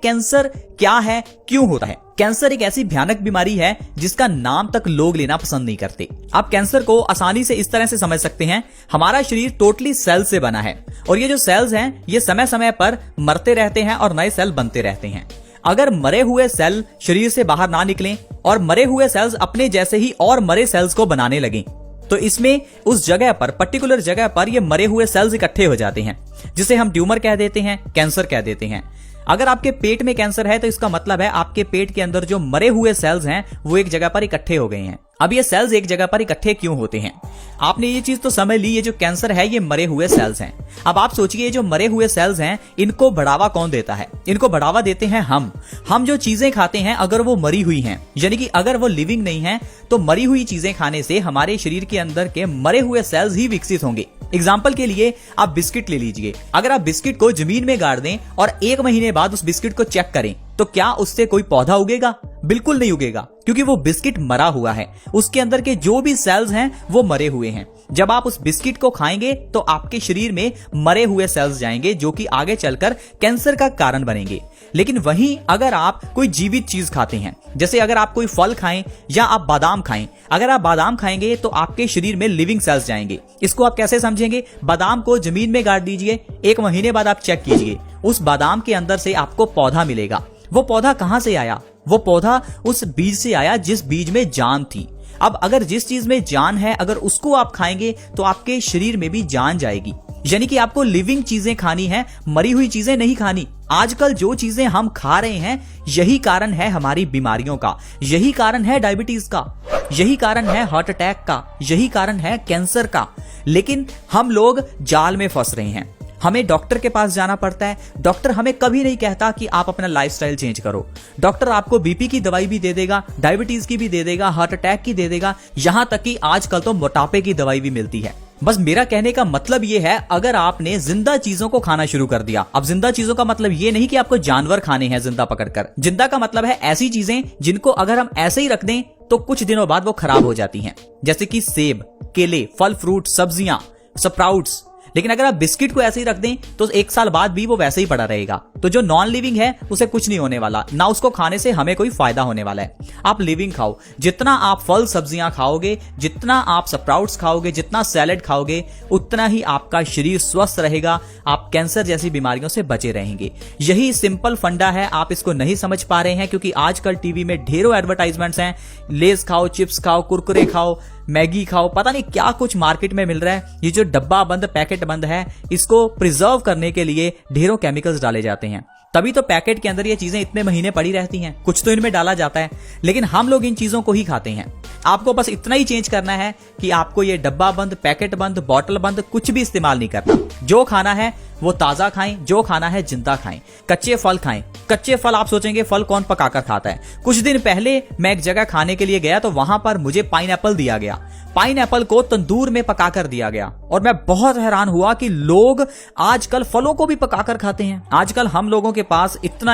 Cancer क्या है, क्यों होता है? कैंसर एक ऐसी भयानक बीमारी है जिसका नाम तक लोग लेना पसंद नहीं करते। आप कैंसर को आसानी से इस तरह से समझ सकते हैं, हमारा शरीर टोटली सेल से बना है और ये जो सेल्स हैं ये समय समय पर मरते रहते हैं और नए सेल बनते रहते हैं। अगर मरे हुए सेल शरीर से बाहर ना निकलें और मरे हुए सेल्स अपने जैसे ही और मरे सेल्स को बनाने लगें, तो इसमें उस जगह पर, पर्टिकुलर जगह पर ये मरे हुए सेल्स इकट्ठे हो जाते हैं, जिसे हम ट्यूमर कह देते हैं, कैंसर कह देते हैं। अगर आपके पेट में कैंसर है तो इसका मतलब है आपके पेट के अंदर जो मरे हुए सेल्स हैं वो एक जगह पर इकट्ठे हो गए हैं। अब ये सेल्स एक जगह पर इकट्ठे क्यों होते हैं? आपने ये चीज तो समझ ली, ये जो कैंसर है ये मरे हुए सेल्स हैं। अब आप सोचिए, ये जो मरे हुए सेल्स हैं इनको बढ़ावा कौन देता है? इनको बढ़ावा देते हैं हम जो चीजें खाते हैं अगर वो मरी हुई हैं, यानी कि अगर वो लिविंग नहीं है, तो मरी हुई चीजें खाने से हमारे शरीर के अंदर के मरे हुए सेल्स ही विकसित होंगे। एग्जाम्पल के लिए आप बिस्किट ले लीजिए। अगर आप बिस्किट को जमीन में गाड़ दें और 1 महीने बाद उस बिस्किट को चेक करें, तो क्या उससे कोई पौधा उगेगा? बिल्कुल नहीं उगेगा, क्योंकि वो बिस्किट मरा हुआ है। उसके अंदर के जो भी सेल्स हैं वो मरे हुए हैं। जब आप उस बिस्किट को खाएंगे तो आपके शरीर में मरे हुए सेल्स जाएंगे जो कि आगे चलकर कैंसर का कारण बनेंगे। लेकिन वहीं अगर आप कोई जीवित चीज खाते हैं, जैसे अगर आप कोई फल खाएं या आप बादाम खाएं, अगर आप बादाम खाएंगे तो आपके शरीर में लिविंग सेल्स जाएंगे। इसको आप कैसे समझेंगे? बादाम को जमीन में गाड़ दीजिए, 1 महीने बाद आप चेक कीजिए, उस बादाम के अंदर से आपको पौधा मिलेगा। वो पौधा कहां से आया? वो पौधा उस बीज से आया जिस बीज में जान थी। अब अगर जिस चीज में जान है, अगर उसको आप खाएंगे तो आपके शरीर में भी जान जाएगी। यानी कि आपको लिविंग चीजें खानी है, मरी हुई चीजें नहीं खानी। आजकल जो चीजें हम खा रहे हैं यही कारण है हमारी बीमारियों का, यही कारण है डायबिटीज का, यही कारण है हार्ट अटैक का, यही कारण है कैंसर का। लेकिन हम लोग जाल में फंस रहे हैं। हमें डॉक्टर के पास जाना पड़ता है। डॉक्टर हमें कभी नहीं कहता कि आप अपना लाइफस्टाइल चेंज करो। डॉक्टर आपको बीपी की दवाई भी दे देगा, डायबिटीज की भी दे देगा, हार्ट अटैक की दे देगा, यहां तक कि आजकल तो मोटापे की दवाई भी मिलती है। बस मेरा कहने का मतलब ये है, अगर आपने जिंदा चीजों को खाना शुरू कर दिया। अब जिंदा चीजों का मतलब ये नहीं कि आपको जानवर खाने हैं जिंदा पकड़कर। जिंदा का मतलब है ऐसी चीजें जिनको अगर हम ऐसे ही रख दें तो कुछ दिनों बाद वो खराब हो जाती हैं, जैसे कि सेब, केले, फल फ्रूट, सब्जियां, स्प्राउट्स। लेकिन अगर आप बिस्किट को ऐसे ही रख दें तो 1 साल बाद भी वो वैसे ही पड़ा रहेगा। तो जो नॉन लिविंग है उसे कुछ नहीं होने वाला, ना उसको खाने से हमें कोई फायदा होने वाला है। आप लिविंग खाओ। जितना आप फल सब्जियां खाओगे, जितना आप स्प्राउट्स खाओगे, जितना सैलेड खाओगे, उतना ही आपका शरीर स्वस्थ रहेगा, आप कैंसर जैसी बीमारियों से बचे रहेंगे। यही सिंपल फंडा है। आप इसको नहीं समझ पा रहे हैं क्योंकि आजकल टीवी में ढेरों एडवर्टाइजमेंट्स हैं। लेज खाओ, चिप्स खाओ, कुरकुरे खाओ, मैगी खाओ, पता नहीं क्या कुछ मार्केट में मिल रहा है। ये जो डब्बा बंद, पैकेट बंद है, इसको प्रिजर्व करने के लिए ढेरों केमिकल्स डाले जाते हैं। तभी तो पैकेट के अंदर ये चीजें इतने महीने पड़ी रहती हैं। कुछ तो इनमें डाला जाता है, लेकिन हम लोग इन चीजों को ही खाते हैं। आपको बस इतना ही चेंज करना है कि आपको ये डब्बा बंद, पैकेट बंद, बॉटल बंद कुछ भी इस्तेमाल नहीं करना। जो खाना है वो ताजा खाएं, जो खाना है जिंदा खाएं। कच्चे फल खाएं। कच्चे फल, आप सोचेंगे फल कौन पकाकर खाता है? कुछ दिन पहले मैं एक जगह खाने के लिए गया तो वहां पर मुझे पाइनएप्पल दिया गया। पाइनएप्पल को तंदूर में पकाकर दिया गया और मैं बहुत हैरान हुआ कि लोग आजकल फलों को भी पकाकर खाते हैं। आजकल हम लोगों के पास इतना